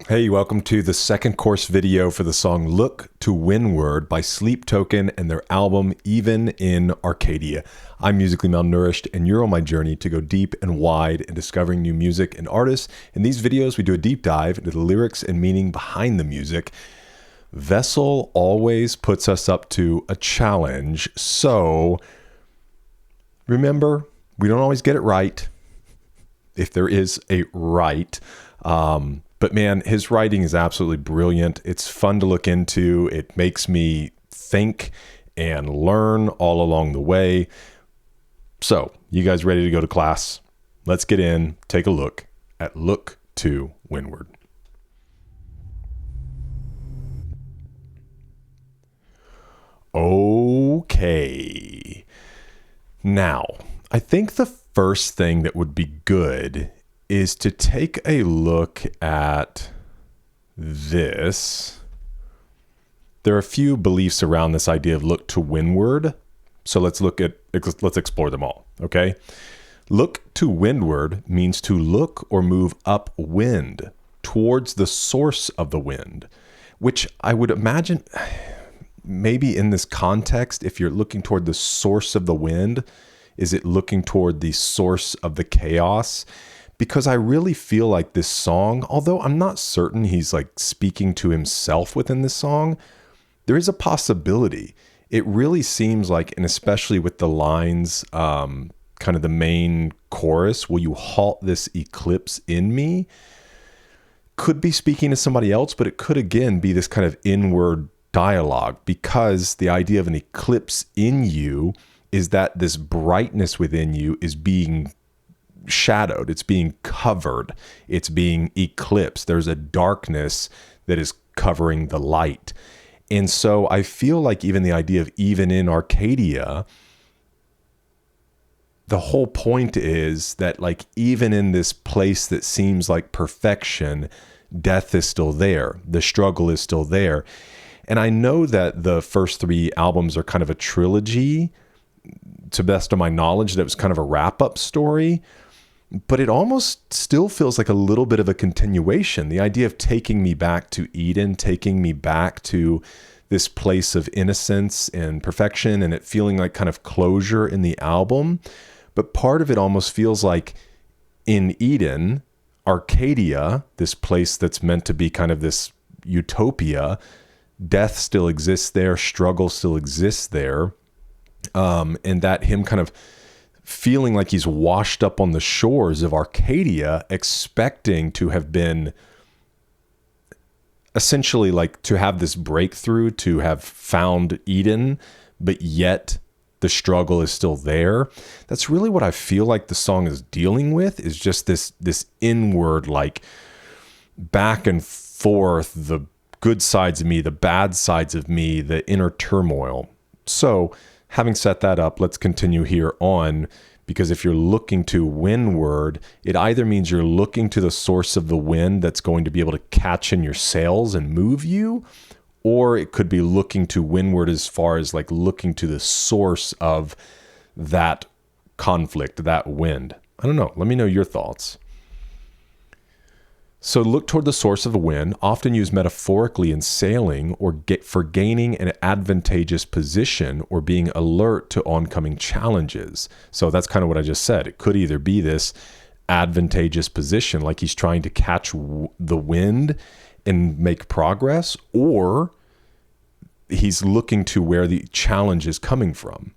Hey, welcome to the second course video for the song Look to Windward by Sleep Token and their album Even in Arcadia. I'm musically malnourished and you're on my journey to go deep and wide in discovering new music and artists. In these videos, we do a deep dive into the lyrics and meaning behind the music. Vessel always puts us up to a challenge, so remember, we don't always get it right, if there is a right. But man, his writing is absolutely brilliant. It's fun to look into. It makes me think and learn all along the way. So, you guys ready to go to class? Let's get in, take a look at Look to Windward. Okay. Now, I think the first thing that would be good is to take a look at this. There are a few beliefs around this idea of look to windward. So let's explore them all, okay? Look to windward means to look or move upwind towards the source of the wind, which I would imagine maybe in this context, if you're looking toward the source of the wind, is it looking toward the source of the chaos? Because I really feel like this song, although I'm not certain he's like speaking to himself within this song, there is a possibility. It really seems like, and especially with the lines, kind of the main chorus, will you halt this eclipse in me? Could be speaking to somebody else, but it could again be this kind of inward dialogue, because the idea of an eclipse in you is that this brightness within you is being shadowed, it's being covered, it's being eclipsed. There's a darkness that is covering the light. And so I feel like even the idea of even in Arcadia, the whole point is that like even in this place that seems like perfection, death is still there. The struggle is still there. And I know that the first three albums are kind of a trilogy, to the best of my knowledge, that was kind of a wrap-up story. But it almost still feels like a little bit of a continuation. The idea of taking me back to Eden, taking me back to this place of innocence and perfection, and it feeling like kind of closure in the album. But part of it almost feels like in Eden, Arcadia, this place that's meant to be kind of this utopia, death still exists there, struggle still exists there, and that him kind of feeling like he's washed up on the shores of Arcadia, expecting to have been essentially like to have this breakthrough, to have found Eden, but yet the struggle is still there. That's really what I feel like the song is dealing with, is just this inward, like back and forth, the good sides of me, the bad sides of me, the inner turmoil. So having set that up, let's continue here on, because if you're looking to windward, it either means you're looking to the source of the wind that's going to be able to catch in your sails and move you, or it could be looking to windward as far as like looking to the source of that conflict, that wind. I don't know. Let me know your thoughts. So look toward the source of the wind, often used metaphorically in sailing or for gaining an advantageous position or being alert to oncoming challenges. So that's kind of what I just said. It could either be this advantageous position, like he's trying to catch the wind and make progress, or he's looking to where the challenge is coming from.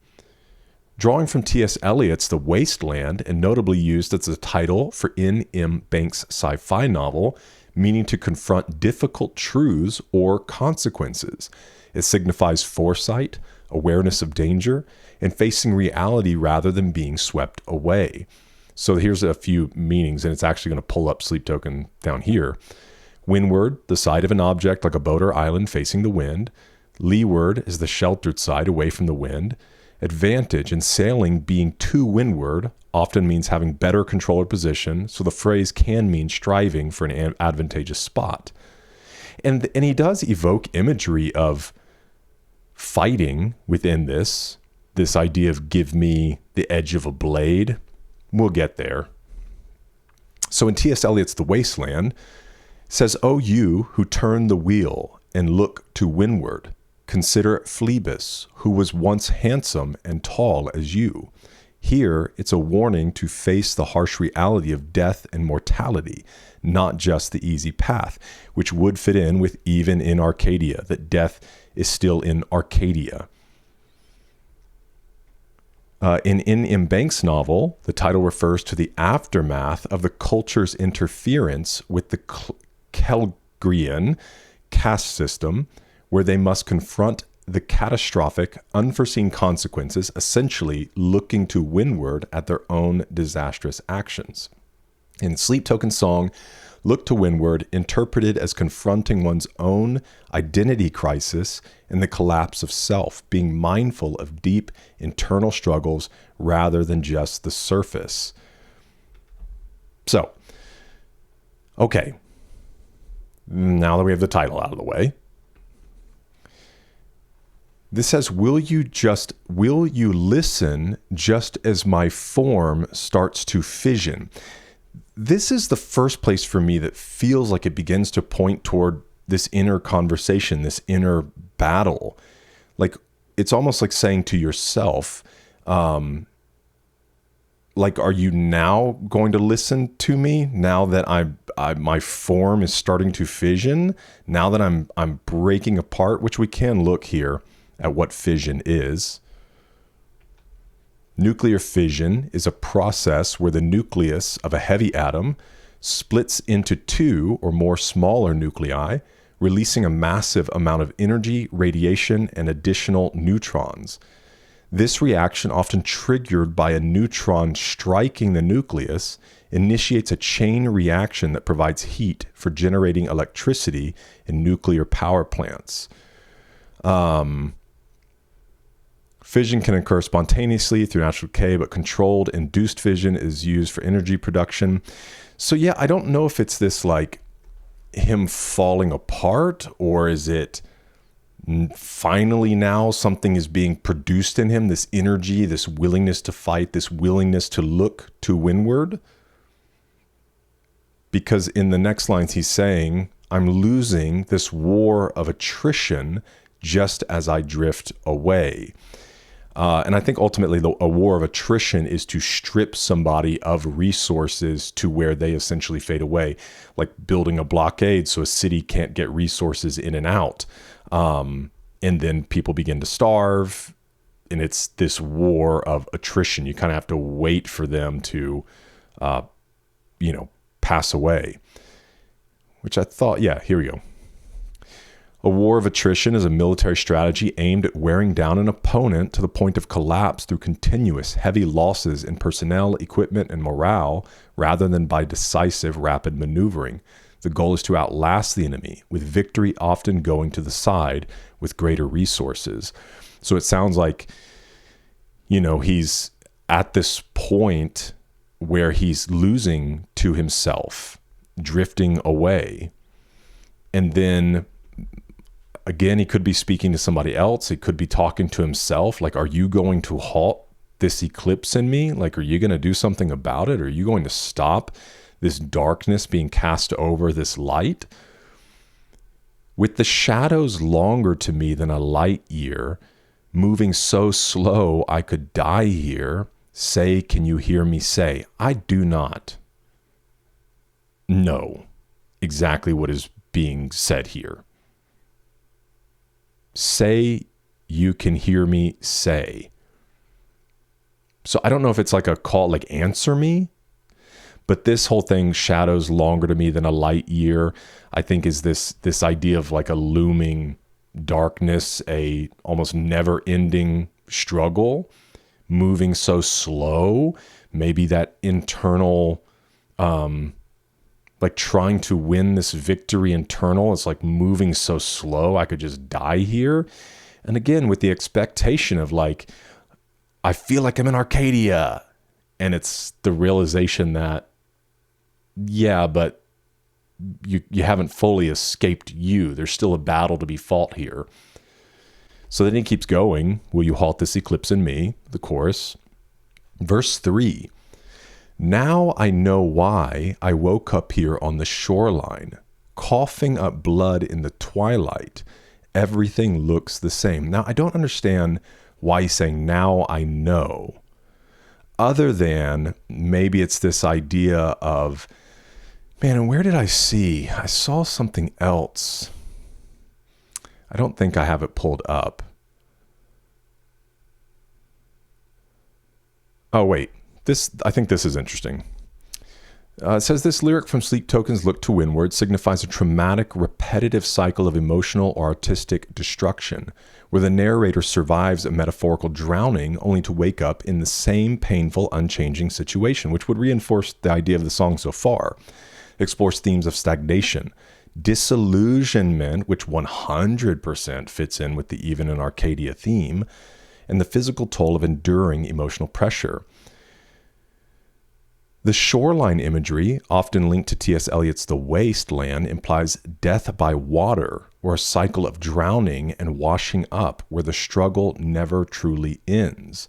Drawing from T.S. Eliot's The Wasteland, and notably used as a title for N.M. Banks' sci-fi novel, meaning to confront difficult truths or consequences. It signifies foresight, awareness of danger, and facing reality rather than being swept away. So here's a few meanings, and it's actually going to pull up Sleep Token down here. Windward, the side of an object like a boat or island facing the wind. Leeward is the sheltered side away from the wind. Advantage in sailing being to windward often means having better control or position, so the phrase can mean striving for an advantageous spot. And he does evoke imagery of fighting within this idea of give me the edge of a blade. We'll get there. So in T.S. Eliot's The Wasteland, says, O you who turn the wheel and look to windward, consider Phlebas, who was once handsome and tall as you. Here, it's a warning to face the harsh reality of death and mortality, not just the easy path, which would fit in with even in Arcadia, that death is still in Arcadia. In Banks' novel, the title refers to the aftermath of the culture's interference with the Celgrian caste system, where they must confront the catastrophic, unforeseen consequences, essentially looking to windward at their own disastrous actions. In Sleep Token Song, Look to Windward, interpreted as confronting one's own identity crisis and the collapse of self, being mindful of deep internal struggles rather than just the surface. So, okay, now that we have the title out of the way, this says, will you listen just as my form starts to fission? This is the first place for me that feels like it begins to point toward this inner conversation, this inner battle. Like, it's almost like saying to yourself, like, are you now going to listen to me now that my form is starting to fission? Now that I'm breaking apart, which we can look here at what fission is. Nuclear fission is a process where the nucleus of a heavy atom splits into two or more smaller nuclei, releasing a massive amount of energy, radiation, and additional neutrons. This reaction, often triggered by a neutron striking the nucleus, initiates a chain reaction that provides heat for generating electricity in nuclear power plants. Fission can occur spontaneously through natural decay, but controlled induced fission is used for energy production. So yeah, I don't know if it's this like him falling apart, or is it finally now something is being produced in him, this energy, this willingness to fight, this willingness to look to windward? Because in the next lines he's saying, I'm losing this war of attrition just as I drift away. And I think ultimately a war of attrition is to strip somebody of resources to where they essentially fade away, like building a blockade so a city can't get resources in and out. And then people begin to starve, and it's this war of attrition. You kind of have to wait for them to, pass away, which I thought, yeah, here we go. A war of attrition is a military strategy aimed at wearing down an opponent to the point of collapse through continuous heavy losses in personnel, equipment, and morale, rather than by decisive, rapid maneuvering. The goal is to outlast the enemy, with victory often going to the side with greater resources. So it sounds like, he's at this point where he's losing to himself, drifting away, and then again, he could be speaking to somebody else. He could be talking to himself. Like, are you going to halt this eclipse in me? Like, are you going to do something about it? Are you going to stop this darkness being cast over this light? With the shadows longer to me than a light year, moving so slow I could die here, say, can you hear me say? I do not know exactly what is being said here. Say, you can hear me say. So I don't know if it's like a call, like answer me, but this whole thing, shadows longer to me than a light year, I think is this idea of like a looming darkness, a almost never ending struggle, moving so slow, maybe that internal, like trying to win this victory internal. It's like moving so slow, I could just die here. And again, with the expectation of like, I feel like I'm in Arcadia. And it's the realization that, yeah, but you haven't fully escaped you. There's still a battle to be fought here. So then he keeps going. Will you halt this eclipse in me? The chorus. Verse 3. Now I know why I woke up here on the shoreline, coughing up blood in the twilight. Everything looks the same. Now, I don't understand why he's saying, now I know. Other than maybe it's this idea of, man, and where did I see? I saw something else. I don't think I have it pulled up. Oh, wait. I think this is interesting. It says this lyric from Sleep Tokens Look to Windward signifies a traumatic, repetitive cycle of emotional or artistic destruction, where the narrator survives a metaphorical drowning only to wake up in the same painful, unchanging situation, which would reinforce the idea of the song so far. It explores themes of stagnation, disillusionment, which 100% fits in with the Even in Arcadia theme, and the physical toll of enduring emotional pressure. The shoreline imagery, often linked to T.S. Eliot's The Wasteland, implies death by water, or a cycle of drowning and washing up where the struggle never truly ends.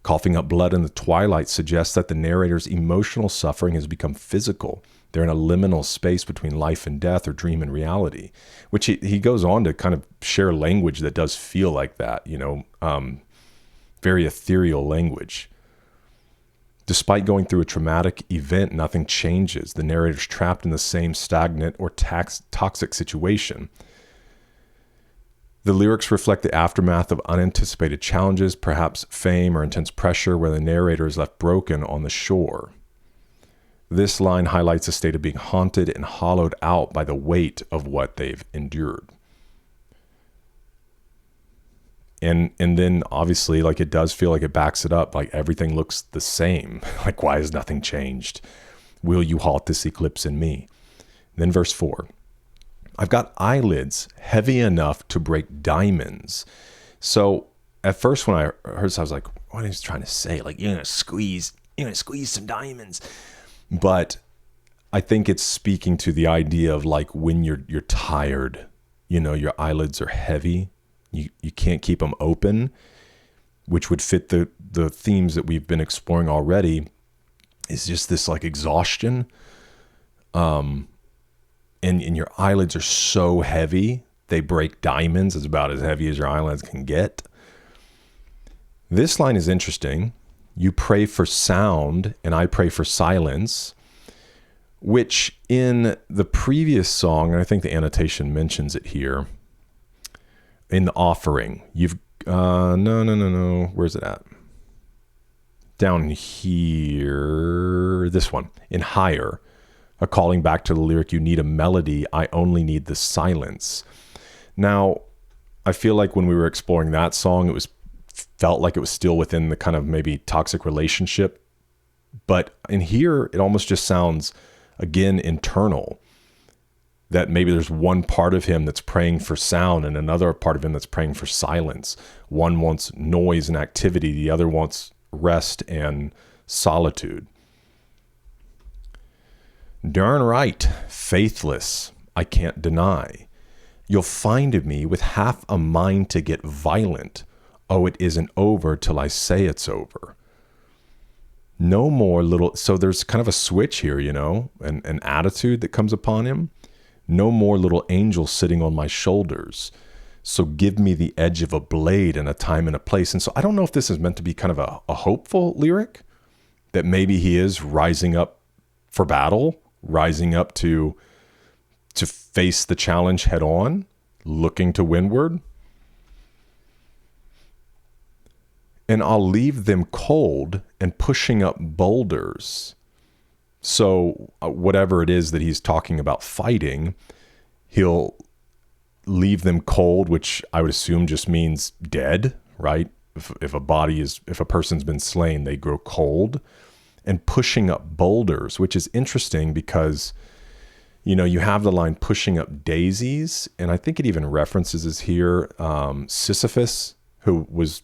Coughing up blood in the twilight suggests that the narrator's emotional suffering has become physical. They're in a liminal space between life and death, or dream and reality, which he goes on to kind of share language that does feel like that, very ethereal language. Despite going through a traumatic event, nothing changes. The narrator's trapped in the same stagnant or toxic situation. The lyrics reflect the aftermath of unanticipated challenges, perhaps fame or intense pressure, where the narrator is left broken on the shore. This line highlights a state of being haunted and hollowed out by the weight of what they've endured. And then obviously, like, it does feel like it backs it up. Like, everything looks the same. Like, why has nothing changed? Will you halt this eclipse in me? Then verse 4. I've got eyelids heavy enough to break diamonds. So at first when I heard this, I was like, what is he trying to say? Like, you're going to squeeze some diamonds. But I think it's speaking to the idea of, like, when you're tired, your eyelids are heavy. You can't keep them open, which would fit the themes that we've been exploring already, is just this, like, exhaustion. And your eyelids are so heavy, they break diamonds. It's about as heavy as your eyelids can get. This line is interesting. You pray for sound, and I pray for silence, which in the previous song, and I think the annotation mentions it here, in the offering, you've no. Where's it at? Down here, this one, in higher, a calling back to the lyric, you need a melody, I only need the silence. Now, I feel like when we were exploring that song, felt like it was still within the kind of maybe toxic relationship. But in here, it almost just sounds, again, internal. That maybe there's one part of him that's praying for sound and another part of him that's praying for silence. One wants noise and activity. The other wants rest and solitude. Darn right, faithless, I can't deny. You'll find me with half a mind to get violent. Oh, it isn't over till I say it's over. No more little, so there's kind of a switch here, an attitude that comes upon him. No more little angels sitting on my shoulders. So give me the edge of a blade and a time and a place. And so I don't know if this is meant to be kind of a hopeful lyric, that maybe he is rising up for battle, rising up to face the challenge head on, looking to windward. And I'll leave them cold and pushing up boulders. So whatever it is that he's talking about fighting, he'll leave them cold, which I would assume just means dead, right? If a person's been slain, they grow cold. And pushing up boulders, which is interesting because, you have the line pushing up daisies. And I think it even references here Sisyphus, who was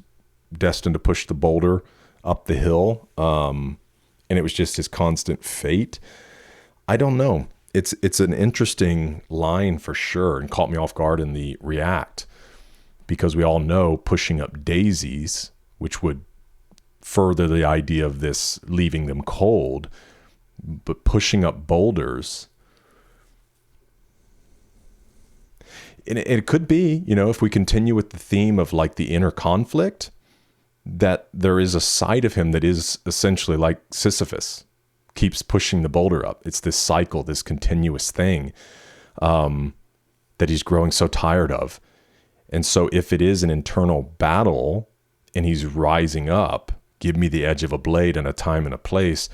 destined to push the boulder up the hill. And it was just his constant fate. I don't know. It's an interesting line for sure, and caught me off guard in the react, because we all know pushing up daisies, which would further the idea of this leaving them cold, but pushing up boulders. And it could be, if we continue with the theme of like the inner conflict, that there is a side of him that is essentially like Sisyphus, keeps pushing the boulder up. It's this cycle, this continuous thing that he's growing so tired of. And so if it is an internal battle and he's rising up, give me the edge of a blade and a time and a place,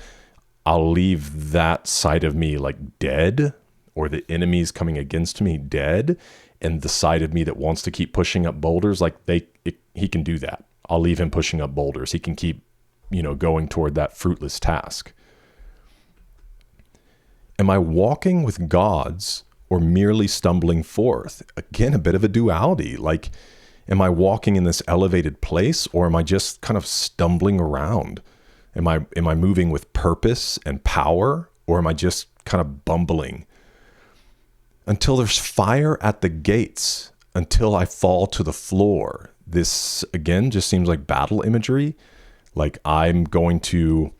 I'll leave that side of me like dead, or the enemies coming against me dead, and the side of me that wants to keep pushing up boulders, like he can do that. I'll leave him pushing up boulders. He can keep, going toward that fruitless task. Am I walking with gods or merely stumbling forth? Again, a bit of a duality. Like, am I walking in this elevated place, or am I just kind of stumbling around? Am I moving with purpose and power, or am I just kind of bumbling? Until there's fire at the gates, until I fall to the floor. This, again, just seems like battle imagery. Like I'm going to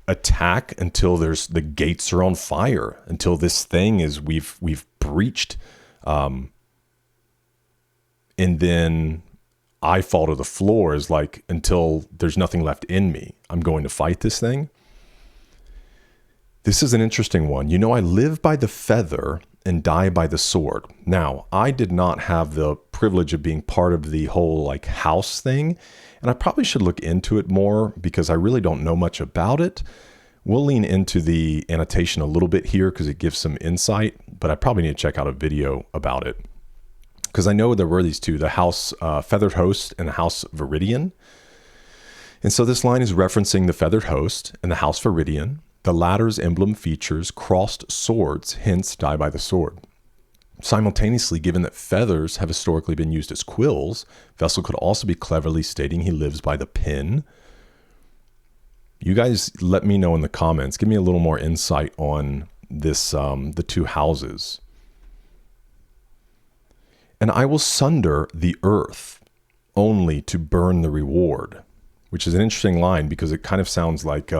attack until the gates are on fire, until this thing is we've breached, and then I fall to the floor, is like until there's nothing left in me. I'm going to fight this thing. This is an interesting one. I live by the feather and die by the sword. Now, I did not have the privilege of being part of the whole like house thing, and I probably should look into it more because I really don't know much about it. We'll lean into the annotation a little bit here because it gives some insight, but I probably need to check out a video about it. Because I know there were these two, the house feathered host and the house viridian. And so this line is referencing the feathered host and the house viridian. The latter's emblem features crossed swords, hence die by the sword. Simultaneously, given that feathers have historically been used as quills, Vessel could also be cleverly stating he lives by the pin. You guys let me know in the comments. Give me a little more insight on this, the two houses. And I will sunder the earth only to burn the reward, which is an interesting line because it kind of sounds like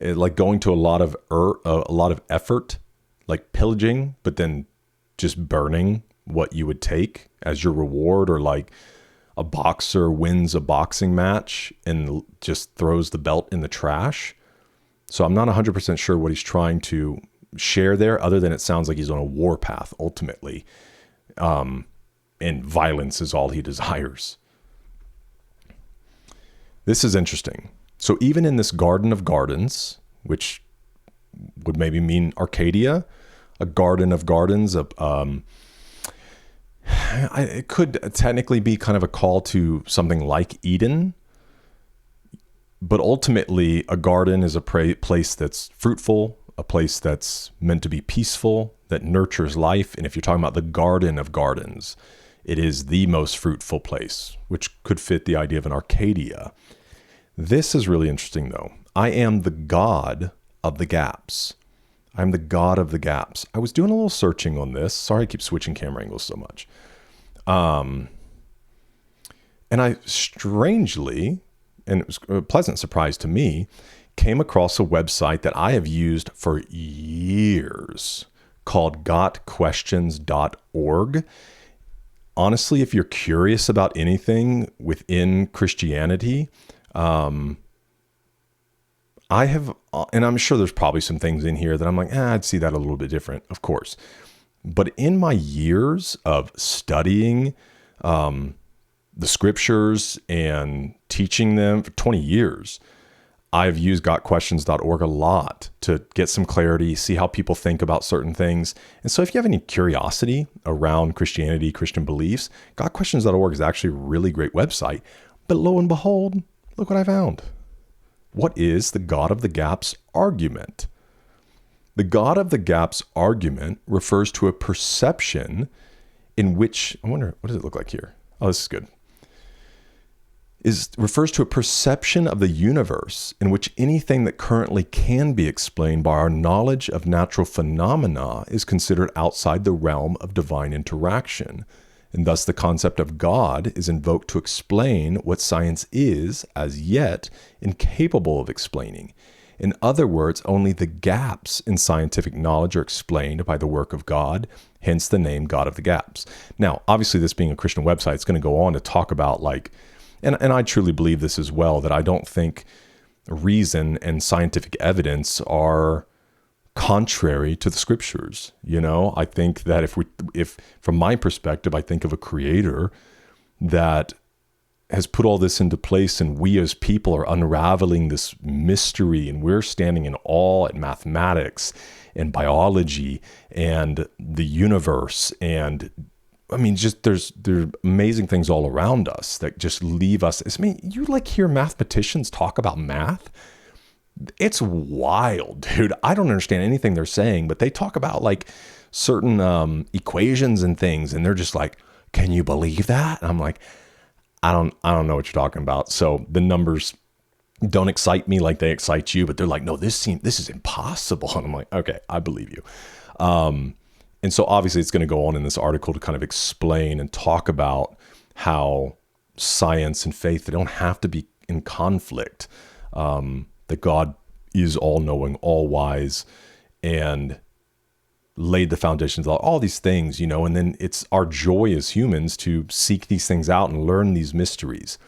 like going to a lot of effort, like pillaging, but then just burning what you would take as your reward, or like a boxer wins a boxing match and just throws the belt in the trash. So I'm not 100% sure what he's trying to share there, other than it sounds like he's on a warpath ultimately. And violence is all he desires. This is interesting. So even in this Garden of Gardens, which would maybe mean Arcadia, a Garden of Gardens, it could technically be kind of a call to something like Eden, but ultimately a garden is a place that's fruitful, a place that's meant to be peaceful, that nurtures life. And if you're talking about the Garden of Gardens, it is the most fruitful place, which could fit the idea of an Arcadia. This is really interesting, though. I am the God of the gaps. I'm the God of the gaps. I was doing a little searching on this. Sorry, I keep switching camera angles so much. And I strangely, and it was a pleasant surprise to me, came across a website that I have used for years called gotquestions.org. Honestly, if you're curious about anything within Christianity, I have, and I'm sure there's probably some things in here that I'm like, I'd see that a little bit different, of course. But in my years of studying the scriptures and teaching them for 20 years, I've used gotquestions.org a lot to get some clarity, see how people think about certain things. And so if you have any curiosity around Christianity, Christian beliefs, gotquestions.org is actually a really great website. But lo and behold, look what I found. What is the God of the Gaps argument? The God of the Gaps argument refers to a perception in which, I wonder, what does it look like here? Oh, this is good. Refers to a perception of the universe in which anything that currently can be explained by our knowledge of natural phenomena is considered outside the realm of divine interaction. And thus the concept of God is invoked to explain what science is, as yet, incapable of explaining. In other words, only the gaps in scientific knowledge are explained by the work of God, hence the name God of the Gaps. Now, obviously, this being a Christian website, it's going to go on to talk about like, and I truly believe this as well, that I don't think reason and scientific evidence are contrary to the scriptures. I think that if from my perspective, I think of a creator that has put all this into place, and we as people are unraveling this mystery, and we're standing in awe at mathematics and biology and the universe. And I mean, just there are amazing things all around us that just leave us. I mean, you like hear mathematicians talk about math. It's wild, dude. I don't understand anything they're saying, but they talk about like certain equations and things, and they're just like, "Can you believe that?" And I'm like, I don't know what you're talking about. So the numbers don't excite me like they excite you, but they're like, "No, this is impossible." And I'm like, "Okay, I believe you." And so obviously it's going to go on in this article to kind of explain and talk about how science and faith, they don't have to be in conflict. That God is all-knowing, all-wise, and laid the foundations, all these things, and then it's our joy as humans to seek these things out and learn these mysteries.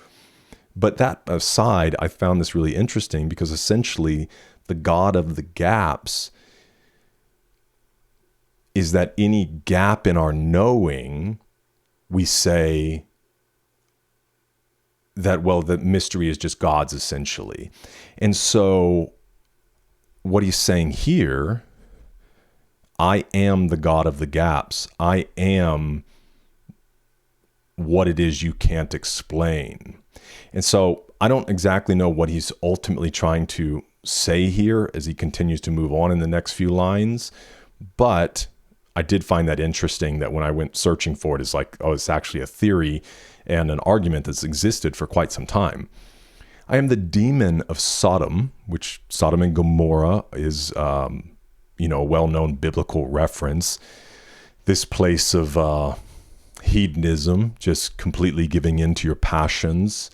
But that aside, I found this really interesting because essentially the God of the gaps is that any gap in our knowing, we say that, well, the mystery is just God's essentially. And so what he's saying here, I am the God of the gaps. I am what it is you can't explain. And so I don't exactly know what he's ultimately trying to say here as he continues to move on in the next few lines. But I did find that interesting that when I went searching for it, it's like, oh, it's actually a theory and an argument that's existed for quite some time. I am the demon of Sodom, which Sodom and Gomorrah is, a well-known biblical reference. This place of hedonism, just completely giving in to your passions.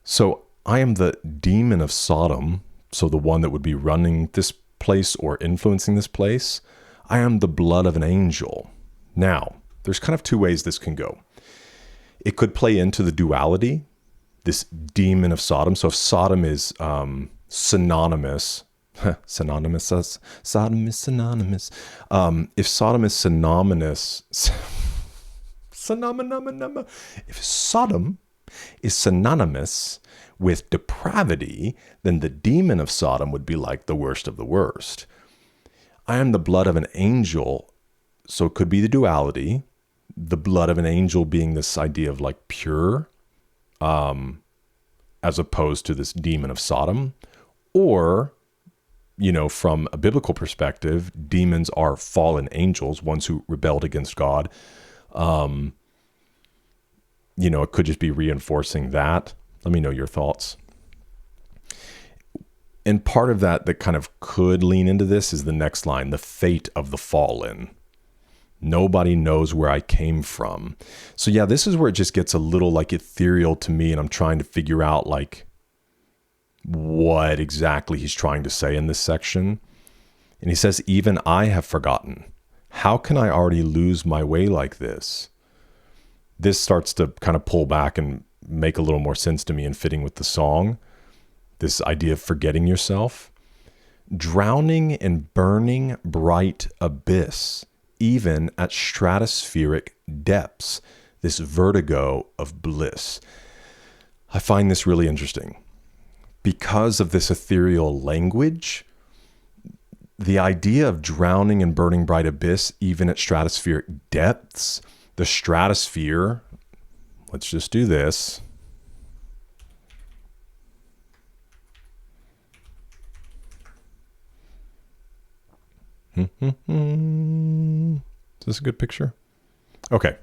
So I am the demon of Sodom, so the one that would be running this place or influencing this place. I am the blood of an angel. Now, there's kind of two ways this can go. It could play into the duality, this demon of Sodom. So if Sodom is synonymous, synonymous, Sodom is synonymous. If Sodom is synonymous, if Sodom is synonymous with depravity, then the demon of Sodom would be like the worst of the worst. I am the blood of an angel, so it could be the duality, the blood of an angel being this idea of like pure, as opposed to this demon of Sodom. Or, from a biblical perspective, demons are fallen angels, ones who rebelled against God. It could just be reinforcing that. Let me know your thoughts. And part of that kind of could lean into this is the next line, the fate of the fallen. Nobody knows where I came from. So yeah, this is where it just gets a little like ethereal to me, and I'm trying to figure out like what exactly he's trying to say in this section. And he says, even I have forgotten. How can I already lose my way like this? This starts to kind of pull back and make a little more sense to me and fitting with the song. This idea of forgetting yourself. Drowning in burning bright abyss, even at stratospheric depths, this vertigo of bliss. I find this really interesting. Because of this ethereal language, the idea of drowning in burning bright abyss, even at stratospheric depths, the stratosphere, let's just do this. Is this a good picture? Okay.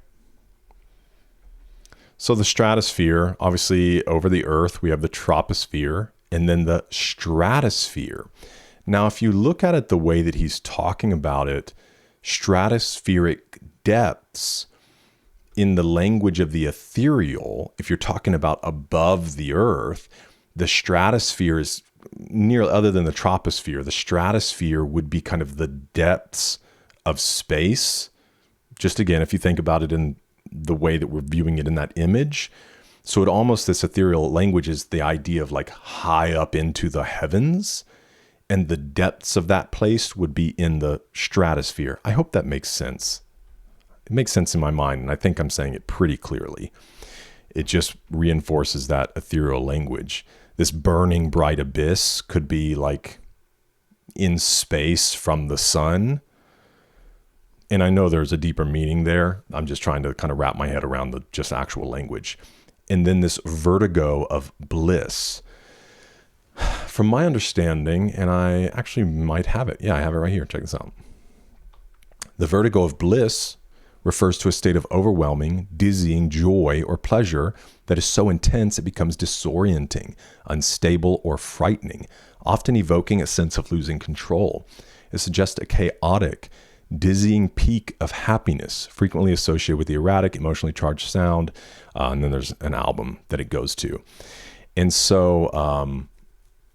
So the stratosphere, obviously over the earth, we have the troposphere and then the stratosphere. Now, if you look at it the way that he's talking about it, stratospheric depths in the language of the ethereal, if you're talking about above the earth, the stratosphere is near, other than the troposphere, the stratosphere would be kind of the depths of space. Just again, if you think about it in the way that we're viewing it in that image. So it almost, this ethereal language is the idea of like high up into the heavens, and the depths of that place would be in the stratosphere. I hope that makes sense. It makes sense in my mind, and I think I'm saying it pretty clearly. It just reinforces that ethereal language. This burning bright abyss could be like in space from the sun. And I know there's a deeper meaning there. I'm just trying to kind of wrap my head around the just actual language. And then this vertigo of bliss. From my understanding, and I actually might have it. Yeah, I have it right here. Check this out. The vertigo of bliss refers to a state of overwhelming, dizzying joy or pleasure that is so intense it becomes disorienting, unstable, or frightening, often evoking a sense of losing control. It suggests a chaotic, dizzying peak of happiness, frequently associated with the erratic, emotionally charged sound. And then there's an album that it goes to. And so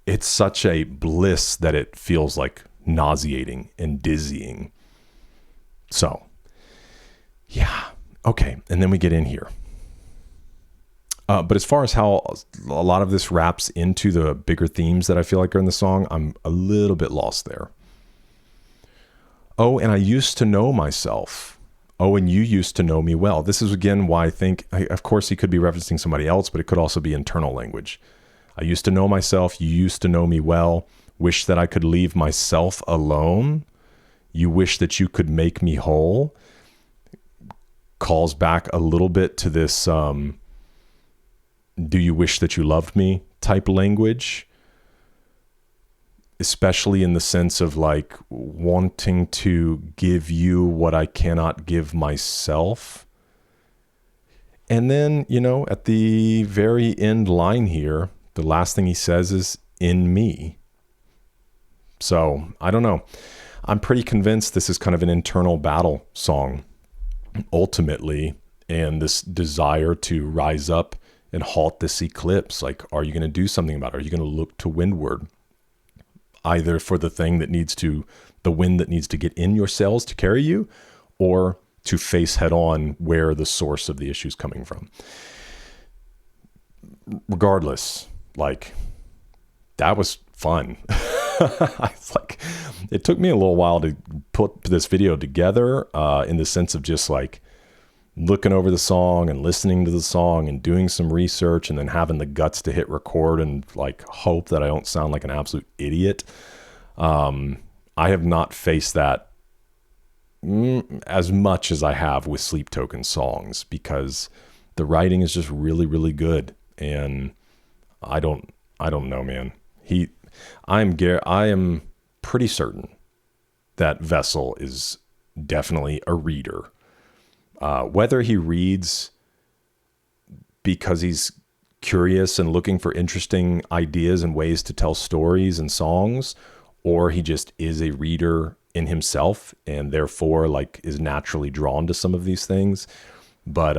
it's such a bliss that it feels like nauseating and dizzying. So, yeah. Okay. And then we get in here. But as far as how a lot of this wraps into the bigger themes that I feel like are in the song, I'm a little bit lost there. Oh, and I used to know myself. Oh, and you used to know me well. This is, again, why I think, of course, he could be referencing somebody else, but it could also be internal language. I used to know myself. You used to know me well. Wish that I could leave myself alone. You wish that you could make me whole. Calls back a little bit to this, do you wish that you loved me type language. Especially in the sense of like wanting to give you what I cannot give myself. And then, at the very end line here, the last thing he says is in me. So I don't know. I'm pretty convinced this is kind of an internal battle song ultimately. And this desire to rise up and halt this eclipse. Like, are you going to do something about it? Are you going to look to windward? Either for the wind that needs to get in your sails to carry you, or to face head on where the source of the issue is coming from. Regardless, like, that was fun. It took me a little while to put this video together, in the sense of just like looking over the song and listening to the song and doing some research and then having the guts to hit record and like hope that I don't sound like an absolute idiot. I have not faced that as much as I have with Sleep Token songs, because the writing is just really, really good. And I don't know, man. I am pretty certain that Vessel is definitely a reader. Whether he reads because he's curious and looking for interesting ideas and ways to tell stories and songs, or he just is a reader in himself and therefore like is naturally drawn to some of these things. But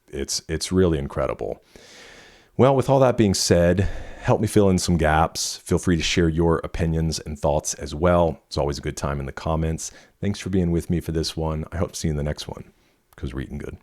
it's really incredible. Well, with all that being said, help me fill in some gaps. Feel free to share your opinions and thoughts as well. It's always a good time in the comments. Thanks for being with me for this one. I hope to see you in the next one, because we're eating good.